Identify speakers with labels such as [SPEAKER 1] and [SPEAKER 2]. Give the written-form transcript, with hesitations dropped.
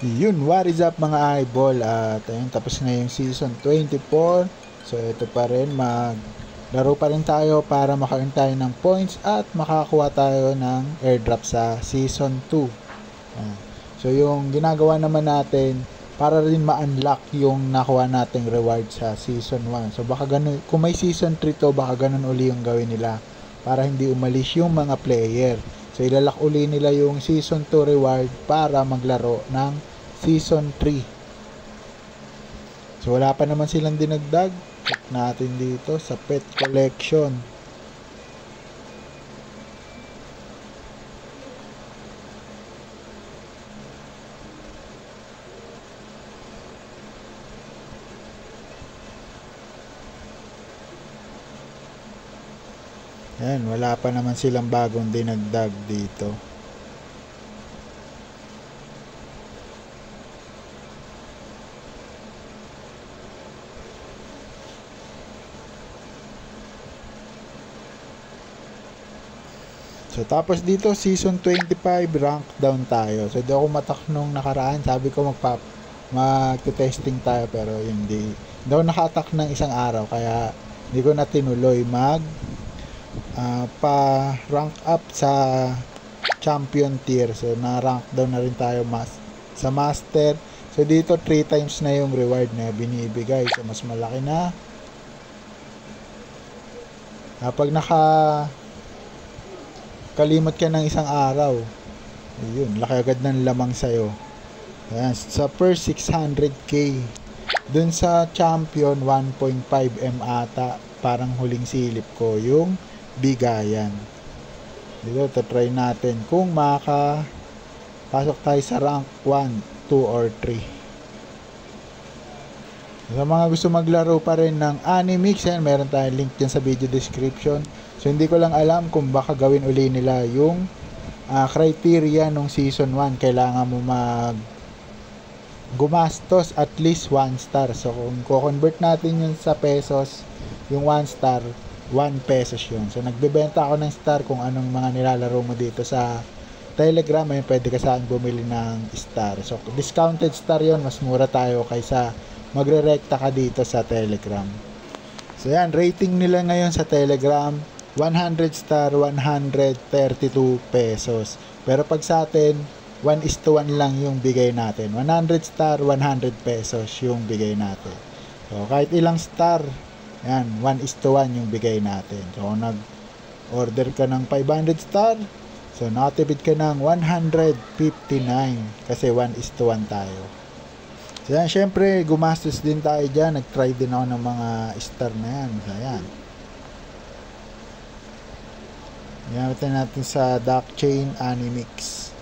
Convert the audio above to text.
[SPEAKER 1] Yun, what is up mga eyeball? At ayun, tapos na yung season 24. So ito pa rin, maglaro pa rin tayo para makain tayo ng points at makakuha tayo ng airdrop sa season 2. So yung ginagawa naman natin, para rin ma-unlock yung nakuha nating reward sa season 1. So baka ganun, kung may season 3 to, baka ganun uli yung gawin nila para hindi umalis yung mga player. So ilalak uli nila yung season 2 reward para maglaro ng season 3. So wala pa naman silang dinagdag. Check natin dito sa pet collection. Ayan, wala pa naman silang bagong dinagdag dito. So tapos dito season 25 rank down tayo. So di ako matak nung nakaraan, sabi ko magte-testing tayo pero hindi daw nakatak ng isang araw kaya hindi ko na tinuloy pa rank up sa champion tier. So na rank down na rin tayo sa master. So dito 3 times na yung reward na binibigay. So mas malaki na. Kapag kalimot ka ng isang araw, yun, laki agad ng lamang sa'yo. Ayan, sa per 600k. Dun sa champion 1.5M ata, parang huling silip ko yung bigayan. Dito, try natin kung makapasok tayo sa rank 1, 2, or 3. Sa mga gusto maglaro pa rin ng Animix, yan, meron tayong link dyan sa video description. So hindi ko lang alam kung baka gawin uli nila yung criteria nung season 1. Kailangan mo gumastos at least 1 star. So kung ko-convert natin yun sa pesos, yung 1 star, 1 pesos yun. So nagbebenta ako ng star kung anong mga nilalaro mo dito sa Telegram. Ayun, pwede ka saan bumili ng star. So discounted star yun, mas mura tayo kaysa magre-rekta ka dito sa Telegram. So yan, rating nila ngayon sa Telegram, 100 star, 132 pesos. Pero pag sa atin, 1:1 lang yung bigay natin. 100 star, 100 pesos yung bigay natin. So kahit ilang star, yan, 1:1 yung bigay natin. So kung nag-order ka ng 500 star, so nakatipid ka ng 159 kasi 1:1 tayo. So yan, syempre gumastos din tayo dyan. Nag-try din ako ng mga star na yan. So yan, gamitin natin sa Duck Chain Animix.